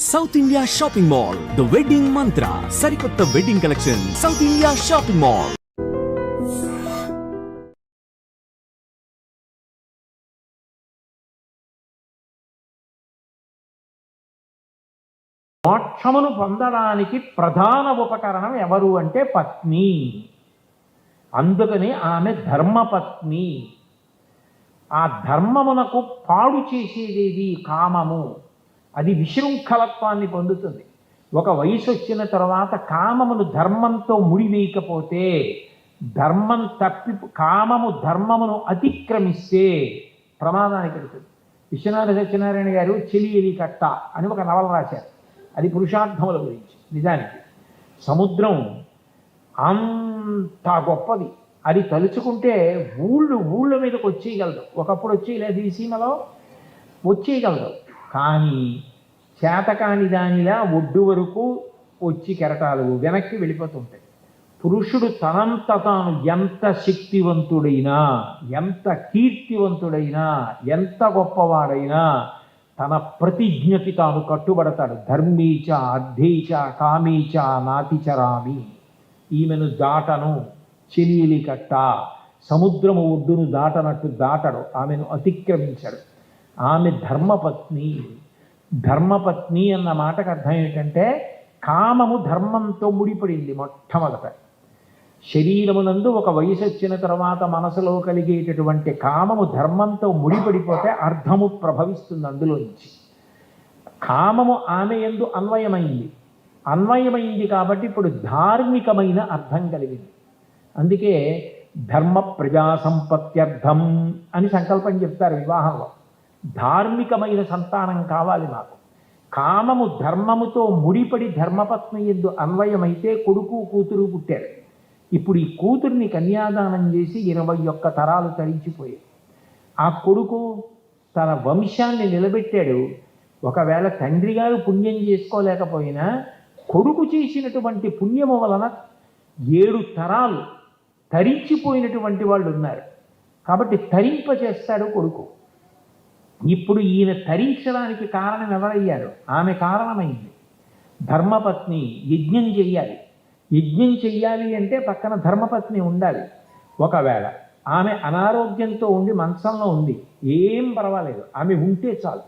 South India shopping mall the wedding Mantra సరికొత్త wedding collection South India shopping mall. మోక్షమును పొందడానికి ప్రధాన ఉపకరణం ఎవరు అంటే పత్ని. అందుకని ఆమె ధర్మపత్ని. ఆ ధర్మమునకు పాడు చేసేది కామము. అది విశృంఖలత్వాన్ని పొందుతుంది. ఒక వయసు వచ్చిన తర్వాత కామమును ధర్మంతో ముడివేయకపోతే, కామము ధర్మమును అతిక్రమిస్తే ప్రమాదానికి వెళుతుంది. విశ్వనాథ సత్యనారాయణ గారు చెలియలి కట్ట అని ఒక నవల రాశారు. అది పురుషార్థముల గురించి. నిజానికి సముద్రం అంత గొప్పది. అది తలుచుకుంటే ఊళ్ళ మీదకి వచ్చేయగలదు. ఒకప్పుడు వచ్చేయలేదు, ఈ సీమలో వచ్చేయగలదు. కానీ చేతకాని దానిలా ఒడ్డు వరకు వచ్చి కెరటాలు వెనక్కి వెళ్ళిపోతుంటాయి. పురుషుడు తనంత తాను ఎంత శక్తివంతుడైనా, ఎంత కీర్తివంతుడైనా, ఎంత గొప్పవాడైనా తన ప్రతిజ్ఞకి తాను కట్టుబడతాడు. ధర్మీచ అర్థేచ కామీచ నాతిచరామి. ఈమెను దాటను, చెలియలి కట్ట, సముద్రము ఒడ్డును దాటనట్టు దాటడు, ఆమెను అతిక్రమించడు. ఆమె ధర్మపత్ని. ధర్మపత్ని అన్న మాటకు అర్థం ఏంటంటే కామము ధర్మంతో ముడిపడింది. మొట్టమొదట శరీరమునందు ఒక వయసు వచ్చిన తర్వాత మనసులో కలిగేటటువంటి కామము ధర్మంతో ముడిపడిపోతే అర్థము ప్రభవిస్తుంది అందులోంచి. కామము ఆమె యందు అన్వయమైంది కాబట్టి ఇప్పుడు ధార్మికమైన అర్థం కలిగింది. అందుకే ధర్మ ప్రజా సంపత్త్యర్థం అని సంకల్పం చెప్తారు వివాహంలో. ధార్మికమైన సంతానం కావాలి మాకు. కామము ధర్మముతో ముడిపడి ధర్మపత్ని యందు అన్వయమైతే కొడుకు కూతురు పుట్టారు. ఇప్పుడు ఈ కూతుర్ని కన్యాదానం చేసి 21 తరాలు తరించిపోయాయి. ఆ కొడుకు తన వంశాన్ని నిలబెట్టాడు. ఒకవేళ తండ్రి గారు పుణ్యం చేసుకోలేకపోయినా కొడుకు చేసినటువంటి పుణ్యము వలన 7 తరాలు తరించిపోయినటువంటి వాళ్ళు ఉన్నారు. కాబట్టి తరింపచేస్తాడు కొడుకు. ఇప్పుడు ఈయన తరించడానికి కారణం ఎవరయ్యారు? ఆమె కారణమైంది. ధర్మపత్ని యజ్ఞం చెయ్యాలి. యజ్ఞం చెయ్యాలి అంటే పక్కన ధర్మపత్ని ఉండాలి. ఒకవేళ ఆమె అనారోగ్యంతో ఉండి మంచంలో ఉంది, ఏం పర్వాలేదు, ఆమె ఉంటే చాలు.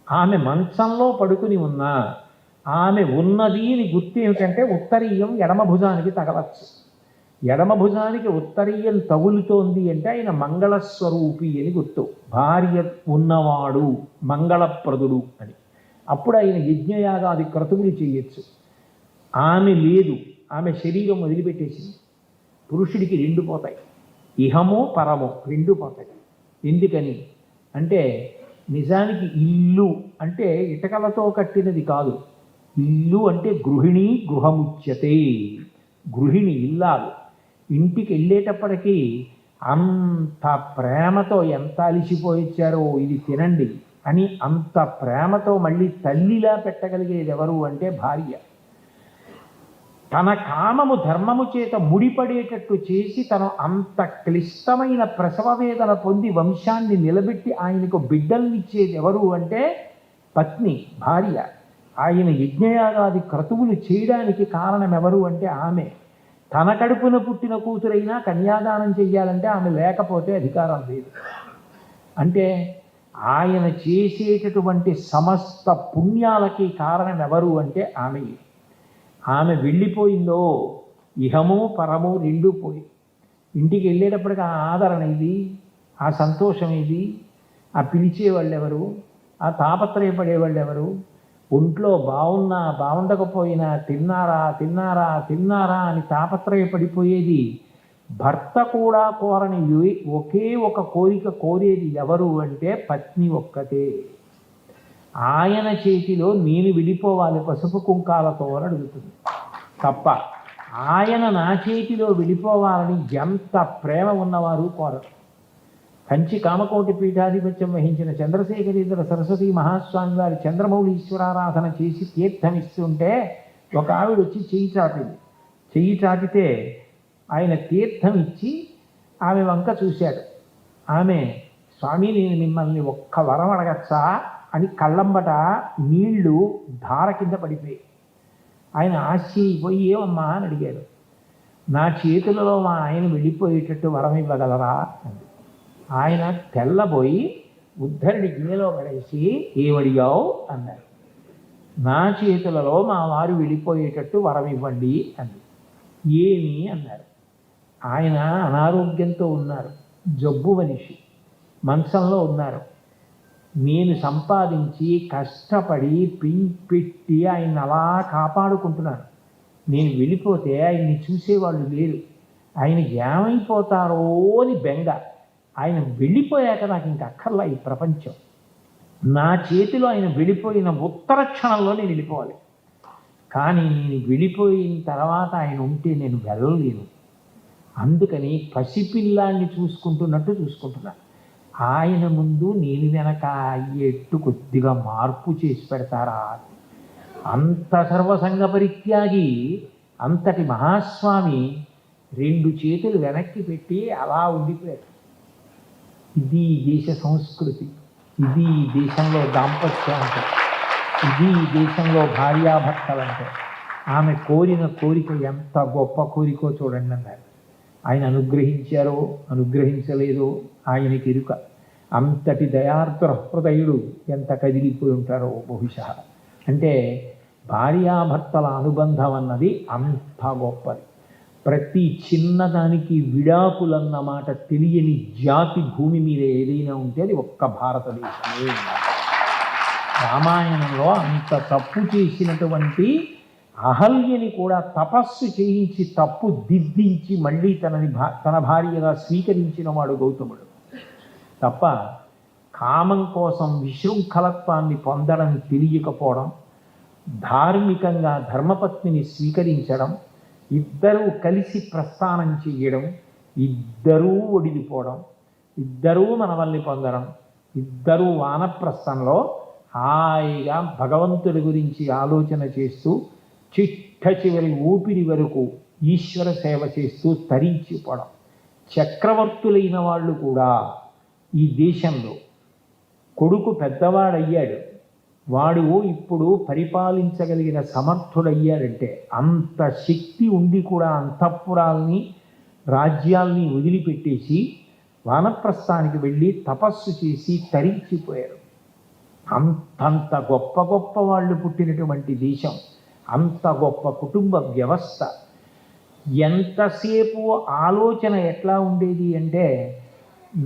ఆమె మంచంలో పడుకుని ఉన్నా ఆమె ఉన్నది అని గుర్తు ఏమిటంటే ఉత్తరీయం ఎడమ భుజానికి తగలచ్చు. ఎడమ భుజానికి ఉత్తరీయం తగులుతోంది అంటే ఆయన మంగళస్వరూపి అని గుర్తు. భార్య ఉన్నవాడు మంగళప్రదుడు అని. అప్పుడు ఆయన యజ్ఞయాగాది క్రతువులు చేయొచ్చు. ఆమె లేదు, ఆమె శరీరం వదిలిపెట్టేసింది. పురుషుడికి 2 పోతాయి, ఇహము పరము 2 పోతాయి. ఎందుకని అంటే నిజానికి ఇల్లు అంటే ఇటకలతో కట్టినది కాదు. ఇల్లు అంటే గృహిణి గృహముచ్యతే. గృహిణి ఇల్లాలు. ఇంటికి వెళ్ళేటప్పటికీ అంత ప్రేమతో ఎంత అలిసిపోయిచ్చారో ఇది తినండి అని అంత ప్రేమతో మళ్ళీ తల్లిలా పెట్టగలిగేది ఎవరు అంటే భార్య. తన కామము ధర్మము చేత ముడిపడేటట్టు చేసి తను అంత క్లిష్టమైన ప్రసవ వేదన పొంది వంశాన్ని నిలబెట్టి ఆయనకు బిడ్డల్నిచ్చేది ఎవరు అంటే పత్ని, భార్య. ఆయన యజ్ఞయాగాది క్రతువులు చేయడానికి కారణం ఎవరు అంటే ఆమె. తన కడుపున పుట్టిన కూతురైనా కన్యాదానం చెయ్యాలంటే ఆమె లేకపోతే అధికారం లేదు. అంటే ఆయన చేసేటటువంటి సమస్త పుణ్యాలకి కారణం ఎవరు అంటే ఆమె. ఆమె వెళ్ళిపోయిందో ఇహము పరము 2 పోయి. ఇంటికి వెళ్ళేటప్పటికి ఆ ఆదరణ ఇది, ఆ సంతోషం ఇది, ఆ పిలిచేవాళ్ళు ఎవరు, ఆ తాపత్రయపడేవాళ్ళు ఎవరు, ఒంట్లో బాగున్నా బాగుండకపోయినా తిన్నారా తిన్నారా తిన్నారా అని తాపత్రయపడిపోయేది భర్త కూడా కోరని ఒకే ఒక కోరిక కోరేది ఎవరు అంటే పత్ని ఒక్కతే. ఆయన చేతిలో నేను విడిపోవాలి పసుపు కుంకాలతో అని అడుగుతుంది తప్ప ఆయన నా చేతిలో విడిపోవాలని ఎంత ప్రేమ ఉన్నవారు కోరరు. కంచి కామకోటి పీఠాధిపత్యం వహించిన చంద్రశేఖరేంద్ర సరస్వతి మహాస్వామి వారి చంద్రమౌళీశ్వరారాధన చేసి తీర్థమిస్తుంటే ఒక ఆవిడ వచ్చి చెయ్యి చాపింది. చెయ్యి చాపితే ఆయన తీర్థం ఇచ్చి ఆమె వంక చూశాడు. ఆమె, స్వామి నేను మిమ్మల్ని ఒక్క వరం అడగచ్చా అని కళ్ళంబట నీళ్లు ధార కింద పడిపోయి ఆయన ఆశ్చర్యపోయి ఏమమ్మా అని అడిగాడు. నా చేతులలో మా ఆయన వెళ్ళిపోయేటట్టు వరం ఇవ్వగలరా అంది. ఆయన తెల్లబోయి ఉద్ధరుడి గిన్నెలో పడేసి ఏమడిగావు అన్నారు. నా చేతులలో మా వారు వెళ్ళిపోయేటట్టు వరం ఇవ్వండి అంది. ఏమి అన్నారు. ఆయన అనారోగ్యంతో ఉన్నారు, జబ్బు మనిషి, మంచంలో ఉన్నారు. నేను సంపాదించి కష్టపడి పెట్టి ఆయన అలా కాపాడుకుంటున్నాను. నేను వెళ్ళిపోతే ఆయన్ని చూసేవాళ్ళు లేరు, ఆయన ఏమైపోతారో అని బెంగ. ఆయన వెళ్ళిపోయాక నాకు ఇంక అక్కర్లా ఈ ప్రపంచం. నా చేతిలో ఆయన వెళ్ళిపోయిన ఉత్తర క్షణంలో నేను వెళ్ళిపోవాలి, కానీ నేను వెళ్ళిపోయిన తర్వాత ఆయన ఉంటే నేను వెళ్ళలేను. అందుకని పసిపిల్లాన్ని చూసుకుంటున్నట్టు చూసుకుంటున్నాను. ఆయన ముందు నేను వెనక అయ్యేట్టు కొద్దిగా మార్పు చేసి పెడతారా? అంత సర్వసంగ పరిత్యాగి అంతటి మహాస్వామి 2 చేతులు వెనక్కి పెట్టి అలా ఉండిపోయారు. ఇది దేశ సంస్కృతి, ఇది దేశంలో దాంపత్యం అంటే, ఇది దేశంలో భార్యాభర్తలంటే. ఆమె కోరిన కోరిక ఎంత గొప్ప కోరికో చూడండి అన్నారు. ఆయన అనుగ్రహించారో అనుగ్రహించలేదో ఆయనకి ఎరుక. అంతటి దయార్ద్ర హృదయుడు ఎంత కదిలిపోయి ఉంటారో బహుశా. అంటే భార్యాభర్తల అనుబంధం అన్నది అంత గొప్పది. ప్రతి చిన్నదానికి విడాకులన్న మాట తెలియని జాతి భూమి మీద ఏదైనా ఉంటే అది ఒక్క భారతదేశమే. రామాయణంలో అంత తప్పు చేసినటువంటి అహల్యని కూడా తపస్సు చేయించి తప్పు దిద్దించి మళ్ళీ తన భార్యగా స్వీకరించిన వాడు గౌతముడు తప్ప కామం కోసం విశృంఖలత్వాన్ని పొందడం తెలియకపోవడం, ధార్మికంగా ధర్మపత్నిని స్వీకరించడం, ఇద్దరూ కలిసి ప్రస్థానం చేయడం, ఇద్దరూ ఒడిలిపోవడం, ఇద్దరూ మనవల్ని పొందడం, ఇద్దరూ వానప్రస్థంలో హాయిగా భగవంతుడి గురించి ఆలోచన చేస్తూ చిట్ట చివరి ఊపిరి వరకు ఈశ్వర సేవ చేస్తూ తరించిపోవడం. చక్రవర్తులైన వాళ్ళు కూడా ఈ దేశంలో కొడుకు పెద్దవాడయ్యాడు, వాడు ఇప్పుడు పరిపాలించగలిగిన సమర్థుడయ్యాడంటే అంత శక్తి ఉండి కూడా అంతఃపురాల్ని రాజ్యాల్ని వదిలిపెట్టేసి వానప్రస్థానికి వెళ్ళి తపస్సు చేసి తరించిపోయారు. అంతంత గొప్ప గొప్ప వాళ్ళు పుట్టినటువంటి దేశం, అంత గొప్ప కుటుంబ వ్యవస్థ. ఎంతసేపు ఆలోచన ఎట్లా ఉండేది అంటే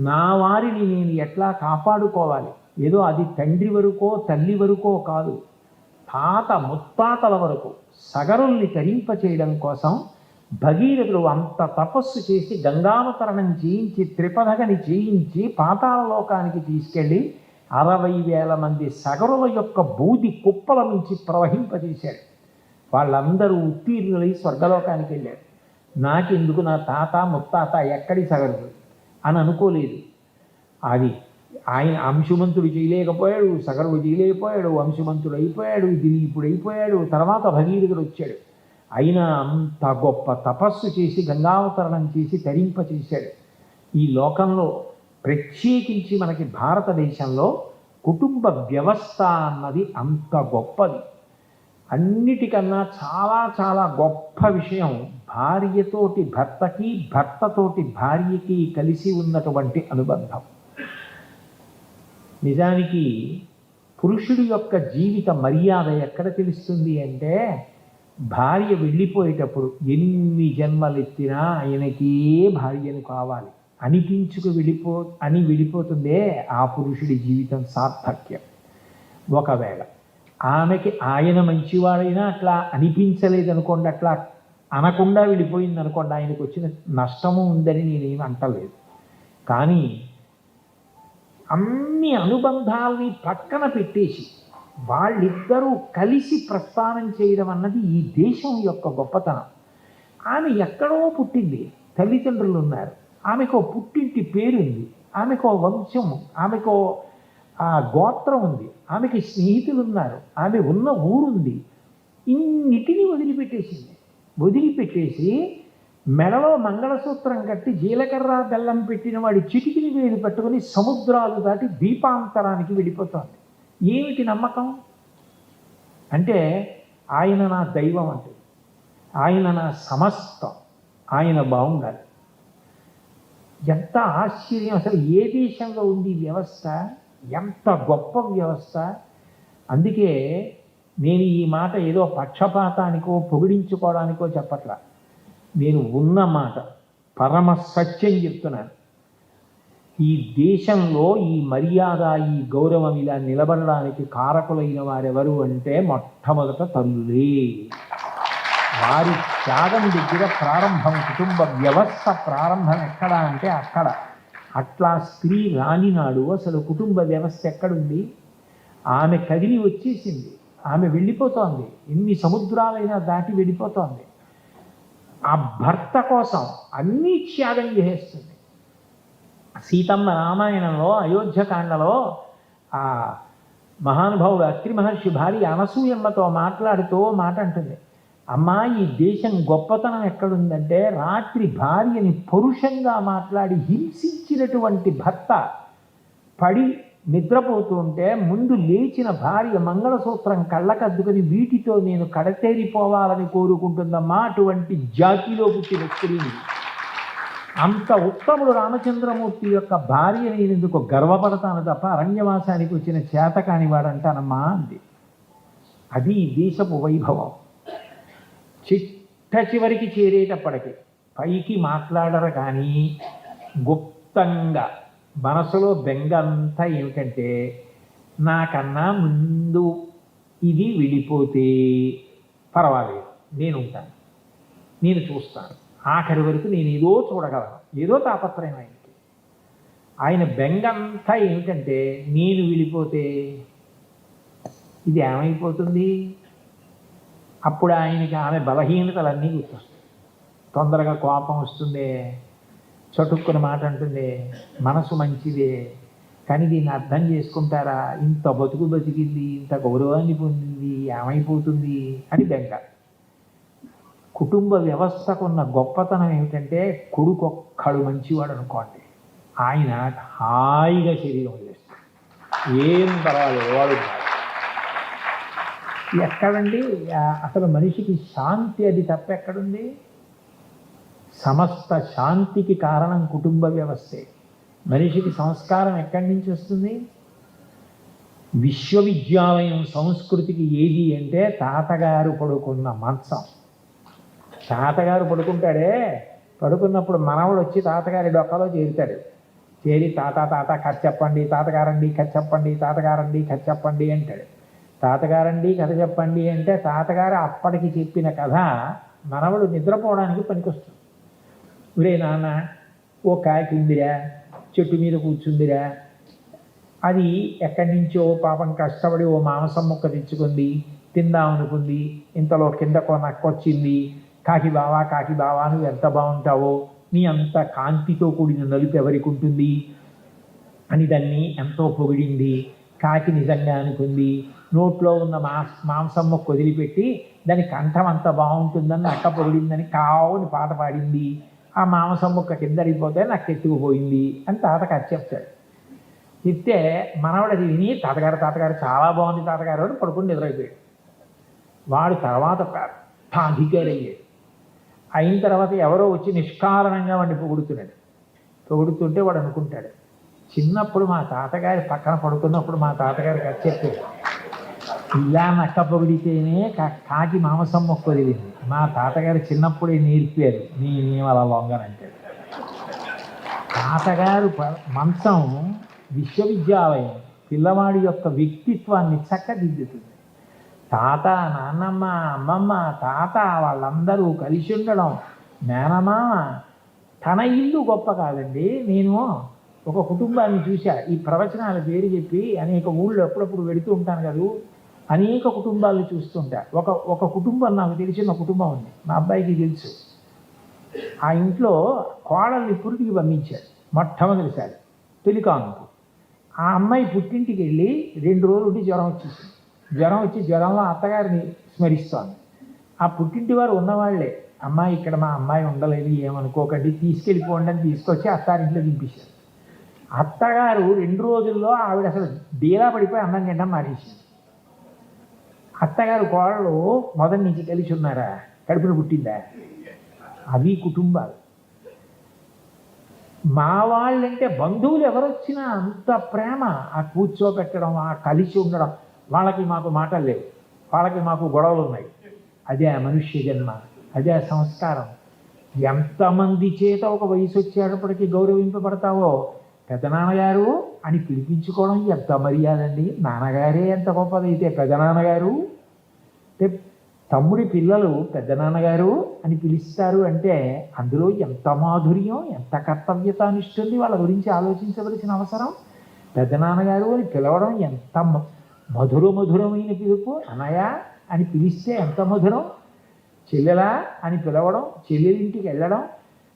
నా వారిని నేను ఎట్లా కాపాడుకోవాలి. ఏదో అది తండ్రి వరకో తల్లి వరకో కాదు, తాత ముత్తాతల వరకు సగరుల్ని తరింపచేయడం కోసం భగీరథుడు అంత తపస్సు చేసి గంగావతరణం చేయించి త్రిపదగని చేయించి పాతాళలోకానికి తీసుకెళ్ళి 60,000 మంది సగరుల యొక్క బూది కుప్పల నుంచి ప్రవహింపజేశాడు. వాళ్ళందరూ ఉత్తీర్ణులై స్వర్గలోకానికి వెళ్ళారు. నాకెందుకు నా తాత ముత్తాత ఎక్కడి సగరులు అని అనుకోలేదు. అది ఆయన అంశుమంతుడు చేయలేకపోయాడు, సగరుడు చేయలేకపోయాడు, అంశుమంతుడు అయిపోయాడు, దిలీపుడు అయిపోయాడు, తర్వాత భగీరథుడు వచ్చాడు. అయినా అంత గొప్ప తపస్సు చేసి గంగావతరణం చేసి తరింపచేశాడు. ఈ లోకంలో ప్రత్యేకించి మనకి భారతదేశంలో కుటుంబ వ్యవస్థ అన్నది అంత గొప్పది. అన్నిటికన్నా చాలా చాలా గొప్ప విషయం భార్యతోటి భర్తకి, భర్తతోటి భార్యకి కలిసి ఉన్నటువంటి అనుబంధం. నిజానికి పురుషుడి యొక్క జీవిత మర్యాద ఎక్కడ తెలుస్తుంది అంటే భార్య వెళ్ళిపోయేటప్పుడు ఎన్ని జన్మలెత్తినా ఆయనకే భార్యను కావాలి అని వెళ్ళిపోతుందే ఆ పురుషుడి జీవితం సార్థక్యం. ఒకవేళ ఆమెకి ఆయన మంచివాడైనా అట్లా అనిపించలేదనుకోండి, అట్లా అనకుండా వెళ్ళిపోయింది అనుకోండి, ఆయనకు వచ్చిన నష్టము ఉందని నేనేమి అంటలేదు. కానీ అన్ని అనుబంధాలని పక్కన పెట్టేసి వాళ్ళిద్దరూ కలిసి ప్రస్థానం చేయడం అన్నది ఈ దేశం యొక్క గొప్పతనం. ఆమె ఎక్కడో పుట్టింది, తల్లిదండ్రులు ఉన్నారు, ఆమెకో పుట్టింటి పేరుంది, ఆమెకో వంశం, ఆమెకో గోత్రం ఉంది, ఆమెకి స్నేహితులు ఉన్నారు, ఆమె ఉన్న ఊరుంది. ఇన్నిటినీ వదిలిపెట్టేసి మెడలో మంగళసూత్రం కట్టి జీలకర్ర బెల్లం పెట్టిన వాడి చిటికిని వేలు పట్టుకొని సముద్రాలు దాటి దీపాంతరానికి వెళ్ళిపోతోంది. ఏమిటి నమ్మకం అంటే ఆయన నా దైవం అంటుంది, ఆయన నా సమస్తం, ఆయన బాగుండాలి. ఎంత ఆశ్చర్యం! అసలు ఏ దేశంలో ఉంది ఈ వ్యవస్థ? ఎంత గొప్ప వ్యవస్థ! అందుకే నేను ఈ మాట ఏదో పక్షపాతానికో పొగిడించుకోవడానికో చెప్పట్లా, నేను ఉన్న మాట పరమ సత్యం చెప్తున్నాను. ఈ దేశంలో ఈ మర్యాద, ఈ గౌరవం ఇలా నిలబడడానికి కారకులైన వారెవరు అంటే మొట్టమొదట తల్లులే. వారి త్యాగం దగ్గర ప్రారంభం, కుటుంబ వ్యవస్థ ప్రారంభం ఎక్కడ అంటే అక్కడ. అట్లా స్త్రీ రానినాడు అసలు కుటుంబ వ్యవస్థ ఎక్కడుంది? ఆమె కదిలి వచ్చేసింది, ఆమె వెళ్ళిపోతోంది, ఎన్ని సముద్రాలైనా దాటి వెళ్ళిపోతోంది. ఆ భర్త కోసం అన్నీ త్యాగం చేసేస్తుంది. సీతమ్మ రామాయణంలో అయోధ్యకాండలో ఆ మహానుభావుడు అత్రి మహర్షి భార్య అనసూయమ్మతో మాట్లాడుతూ మాట అంటుంది, అమ్మా ఈ దేశం గొప్పతనం ఎక్కడుందంటే రాత్రి భార్యని పరుషంగా మాట్లాడి హింసించినటువంటి భర్త పడి నిద్రపోతుంటే ముందు లేచిన భార్య మంగళసూత్రం కళ్ళకద్దుకుని వీటితో నేను కడతేరిపోవాలని కోరుకుంటుందమ్మా, అటువంటి జాతిలో పుట్టిన స్త్రీని. అంత ఉత్తముడు రామచంద్రమూర్తి యొక్క భార్య నేను ఎందుకు గర్వపడతాను తప్ప అరణ్యవాసానికి వచ్చిన చేతకాని వాడంటానమ్మా అంది. అది దేశపు వైభవం. చిట్ట చివరికి చేరేటప్పటికి పైకి మాట్లాడరు కానీ గుప్తంగా మనసులో బెంగ అంతా ఏమిటంటే నాకన్నా ముందు ఇది విడిపోతే పర్వాలేదు, నేను ఉంటాను, నేను చూస్తాను, ఆఖరి వరకు నేను ఏదో చూడగలను, ఏదో తాపత్రయం ఆయనకి. ఆయన బెంగ అంతా ఏమిటంటే నేను విడిపోతే ఇది ఏమైపోతుంది. అప్పుడు ఆయనకి ఆమె బలహీనతలన్నీ గుర్తొస్తాయి. తొందరగా కోపం వస్తుంది, చటుక్కుని మాట అంటుంది, మనసు మంచిదే కానీ దీన్ని అర్థం చేసుకుంటారా, ఇంత బతుకు బతికింది, ఇంత గౌరవాన్ని పొందింది, ఏమైపోతుంది అని బెంగ. కుటుంబ వ్యవస్థకున్న గొప్పతనం ఏమిటంటే కొడుకు ఒక్కడు మంచివాడు అనుకోండి, ఆయన హాయిగా శరీరం చేస్తాడు, ఏం పర్వాలేదు వాడు. ఎక్కడండి అసలు మనిషికి శాంతి? అది తప్ప ఎక్కడుంది? సమస్త శాంతికి కారణం కుటుంబ వ్యవస్థే. మనిషికి సంస్కారం ఎక్కడి నుంచి వస్తుంది? విశ్వవిద్యాలయం సంస్కృతికి ఏది అంటే తాతగారు పడుకున్న మంచం. తాతగారు పడుకుంటాడే, పడుకున్నప్పుడు మనవడు వచ్చి తాతగారి డొక్కలో చేరుతాడు. చేరి తాత తాత కథ చెప్పండి, తాతగారండి కథ చెప్పండి, తాతగారండి కథ చెప్పండి అంటాడు. తాతగారండి కథ చెప్పండి అంటే తాతగారు అప్పటికి చెప్పిన కథ మనవడు నిద్రపోవడానికి పనికొస్తుంది. ఒరే నాన్న, ఓ కాకి ఉందిరా, చెట్టు మీద కూర్చుందిరా, అది ఎక్కడి నుంచో పాపం కష్టపడి ఓ మాంసం ముక్క తెచ్చుకుంది, తిందామనుకుంది, ఇంతలో కిందకో నక్కొచ్చింది, కాకి బావా నువ్వు ఎంత బాగుంటావో, నీ అంత కాంతితో కూడిన నలుపు ఎవరికి ఉంటుంది అని దాన్ని ఎంతో పొగిడింది. కాకి నిజంగా అనుకుంది, నోట్లో ఉన్న మాంసం ముక్క వదిలిపెట్టి దాని కంఠం అంత బాగుంటుందని నక్క పొగిడిందని కావుని పాట పాడింది. ఆ మాంసం ముక్క కిందడిపోతే నాకు ఎత్తుకుపోయింది అని తాతగారు చెప్తాడు. చెప్తే మనవాడు అది విని తాతగారు చాలా బాగుంది తాతగారు అని పడుకుని నిద్రైపోయాడు. వాడు తర్వాత పెద్ద అధికారి అయ్యాడు. అయిన తర్వాత ఎవరో వచ్చి నిష్కారణంగా వాడిని పొగుడుతున్నాడు. పొగుడుతుంటే వాడు అనుకుంటాడు, చిన్నప్పుడు మా తాతగారి పక్కన పడుకున్నప్పుడు మా తాతగారికి అది చెప్పాడు, ఇలా నక్క పొగిడితేనే కాకి మాంసం మొక్క వదిలింది, మా తాతగారు చిన్నప్పుడే నేర్పారు, నేనేం అలా లొంగనంటాడు. తాతగారు మంచం విశ్వవిద్యాలయం పిల్లవాడి యొక్క వ్యక్తిత్వాన్ని చక్కదిద్దుతుంది. తాత, నాన్నమ్మ, అమ్మమ్మ, తాత వాళ్ళందరూ కలిసి ఉండడం, మేనమామ, తన ఇల్లు గొప్ప కాదండి. నేను ఒక కుటుంబాన్ని చూశా, ఈ ప్రవచనాల పేరు చెప్పి అనేక ఊళ్ళో ఎప్పుడప్పుడు వెళుతూ ఉంటాను కదా, అనేక కుటుంబాలను చూస్తుంటా. ఒక కుటుంబం నాకు తెలిసిన కుటుంబం ఉంది, మా అబ్బాయికి తెలుసు. ఆ ఇంట్లో కోడల్ని పురిటికి పంపించాడు మొట్టమొదటిసారి పెళ్లికానుకు. ఆ అమ్మాయి పుట్టింటికి వెళ్ళి 2 రోజులు ఉండి జ్వరం వచ్చేసింది. జ్వరంలో అత్తగారిని స్మరిస్తోంది. ఆ పుట్టింటి వారు ఉన్నవాళ్లే, అమ్మాయి ఇక్కడ మా అమ్మాయి ఉండలేదు ఏమనుకోకండి, తీసుకెళ్ళిపోండి అని తీసుకొచ్చి అత్తారింట్లో దింపేశారు. అత్తగారు 2 రోజుల్లో ఆవిడ అసలు డీలా పడిపోయి అన్నం తినడం మానేసింది. అత్తగారు కోడలు మొదటి నుంచి కలిసి ఉన్నారా, కడుపున పుట్టిందా? అవి కుటుంబాలు. మా వాళ్ళంటే బంధువులు ఎవరొచ్చినా అంత ప్రేమ, ఆ కూర్చోబెట్టడం, ఆ కలిసి ఉండడం. వాళ్ళకి మాకు మాటలు లేవు, వాళ్ళకి మాకు గొడవలు ఉన్నాయి. అదే ఆ మనుష్య జన్మ, అదే ఆ సంస్కారం. ఎంతమంది చేత ఒక వయసు వచ్చేటప్పటికి గౌరవింపబడతావో, పెదనాన్నగారు అని పిలిపించుకోవడం ఎంత మర్యాద అండి. నాన్నగారే ఎంత గొప్పదైతే పెదనాన్నగారు అంటే తమ్ముడి పిల్లలు పెద్దనాన్నగారు అని పిలుస్తారు అంటే అందులో ఎంత మాధుర్యం, ఎంత కర్తవ్యత అనిస్తుంది. వాళ్ళ గురించి ఆలోచించవలసిన అవసరం. పెద్దనాన్నగారు అని పిలవడం ఎంత మధురమైన పిలుపు. అన్నయ్య అని పిలిస్తే ఎంత మధురం. చెల్లెలా అని పిలవడం, చెల్లెలింటికి వెళ్ళడం.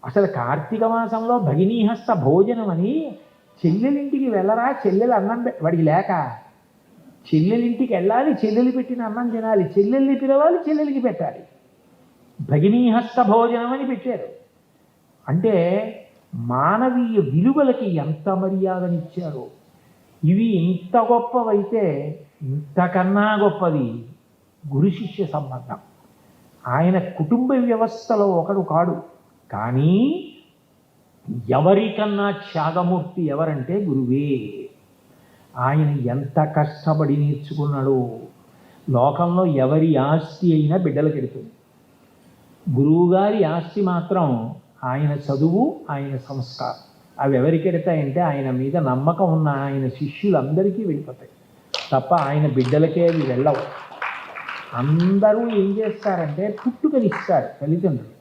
అసలు కార్తీక మాసంలో భగినీహస్త భోజనం అని చెల్లెలింటికి వెళ్ళరా, చెల్లెలు అన్నం వాడికి లేక చెల్లెలింటికి వెళ్ళాలి, చెల్లెలు పెట్టిన అన్నం తినాలి, చెల్లెల్ని పిలవాలి, చెల్లెలికి పెట్టాలి. భగినీహస్త భోజనం అని పెట్టారు. అంటే మానవీయ విలువలకి ఎంత మర్యాదనిచ్చారో. ఇవి ఇంత గొప్పవైతే ఇంతకన్నా గొప్పది గురు శిష్య సంబంధం. ఆయన కుటుంబ వ్యవస్థలో ఒకడు కాడు, కానీ ఎవరికన్నా త్యాగమూర్తి ఎవరంటే గురువే. ఆయన ఎంత కష్టపడి నేర్చుకున్నాడో. లోకంలో ఎవరి ఆస్తి అయినా బిడ్డలకు ఎడుతుంది. గురువుగారి ఆస్తి మాత్రం ఆయన చదువు, ఆయన సంస్కారం. అవి ఎవరికి ఎడతాయంటే ఆయన మీద నమ్మకం ఉన్న ఆయన శిష్యులందరికీ వెళ్ళిపోతాయి తప్ప ఆయన బిడ్డలకే అవి వెళ్ళవు. అందరూ ఏం చేస్తారంటే పుట్టుకనిస్తారు తల్లిదండ్రులు,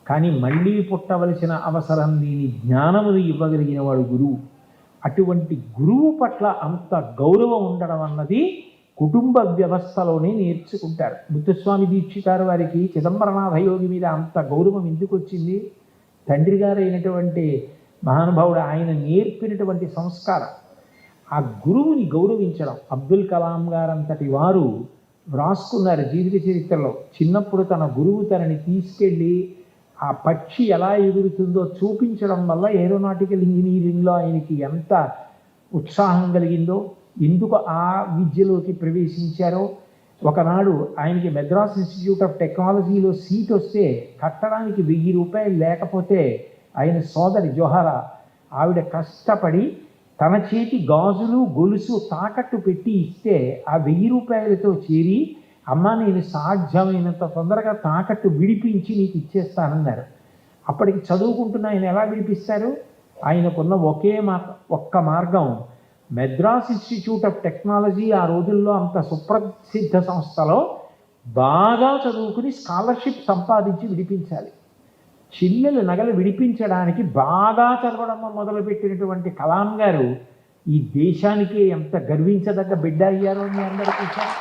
కానీ మళ్ళీ పుట్టవలసిన అవసరం లేని జ్ఞానములు ఇవ్వగలిగిన వాడు గురువు. అటువంటి గురువు పట్ల అంత గౌరవం ఉండడం అన్నది కుటుంబ వ్యవస్థలోనే నేర్చుకుంటారు. ముత్తుస్వామి దీక్షితారు వారికి చిదంబరనాథయోగి మీద అంత గౌరవం ఎందుకు వచ్చింది? తండ్రి గారైనటువంటి మహానుభావుడు ఆయన నేర్పినటువంటి సంస్కారం. ఆ గురువుని గౌరవించడం. అబ్దుల్ కలాం గారంతటి వారు వ్రాసుకున్నారు జీవిత చరిత్రలో. చిన్నప్పుడు తన గురువు తనని తీసుకెళ్ళి ఆ పక్షి ఎలా ఎగురుతుందో చూపించడం వల్ల ఏరోనాటికల్ ఇంజనీరింగ్లో ఆయనకి ఎంత ఉత్సాహం కలిగిందో, ఎందుకు ఆ విద్యలోకి ప్రవేశించారో. ఒకనాడు ఆయనకి మెడ్రాస్ ఇన్స్టిట్యూట్ ఆఫ్ టెక్నాలజీలో సీట్ వస్తే కట్టడానికి 1000 రూపాయలు లేకపోతే ఆయన సోదరి జోహారా ఆవిడ కష్టపడి తన చేతి గాజులు గొలుసు తాకట్టు పెట్టి ఇస్తే ఆ 1000 రూపాయలతో చేరి, అమ్మ నేను సాధ్యమైనంత తొందరగా తాకట్టు విడిపించి నీకు ఇచ్చేస్తానన్నారు. అప్పటికి చదువుకుంటున్న ఆయన ఎలా విడిపిస్తారు? ఆయనకున్న ఒక్క మార్గం మెడ్రాస్ ఇన్స్టిట్యూట్ ఆఫ్ టెక్నాలజీ, ఆ రోజుల్లో అంత సుప్రసిద్ధ సంస్థలో బాగా చదువుకుని స్కాలర్షిప్ సంపాదించి విడిపించాలి. చిల్లెలు నగలు విడిపించడానికి బాగా చదవడం మొదలుపెట్టినటువంటి కలాం గారు ఈ దేశానికే ఎంత గర్వించదగ్గ బిడ్డ అయ్యారో మీ అందరూ చూశారు.